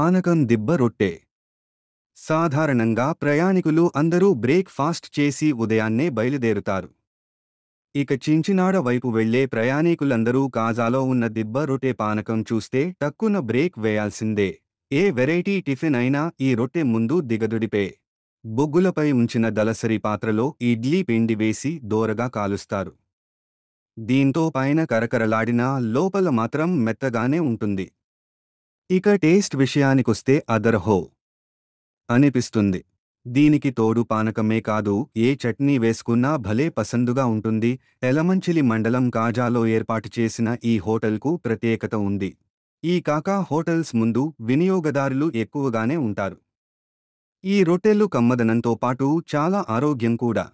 పానకం దిబ్బ రొట్టె. సాధారణంగా ప్రయాణికులు అందరూ బ్రేక్ ఫాస్ట్ చేసి ఉదయాన్నే బయలుదేరుతారు. ఇక చించినాడ వైపు వెళ్లే ప్రయాణికులందరూ కాజాలో ఉన్న దిబ్బ రొట్టె పానకం చూస్తే టక్కున బ్రేక్ వేయాల్సిందే. ఏ వెరైటీ టిఫిన్ అయినా ఈ రొట్టె ముందు దిగదుడిపే. బొగ్గులపై ఉంచిన దలసరి పాత్రలో ఇడ్లీ పిండి వేసి దోరగా కాలుస్తారు. దీంతో పైన కరకరలాడినా లోపల మాత్రం మెత్తగానే ఉంటుంది. ఇక టేస్ట్ విషయానికొస్తే అదరహో అనిపిస్తుంది. దీనికి తోడు పానకమే కాదు, ఏ చట్నీ వేసుకున్నా భలే పసందుగా ఉంటుంది. ఎలమంచిలి మండలం కాజాలో ఏర్పాటు చేసిన ఈ హోటల్కు ప్రత్యేకత ఉంది. ఈ కాకా హోటల్స్ ముందు వినియోగదారులు ఎక్కువగానే ఉంటారు. ఈ రొట్టెలు కమ్మదనంతో పాటు చాలా ఆరోగ్యం కూడా.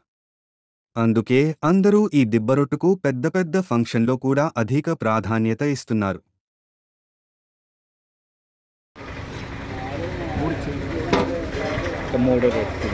అందుకే అందరూ ఈ దిబ్బరొట్టుకు పెద్ద పెద్ద ఫంక్షన్లో కూడా అధిక ప్రాధాన్యత ఇస్తున్నారు. మూడో రొట్టె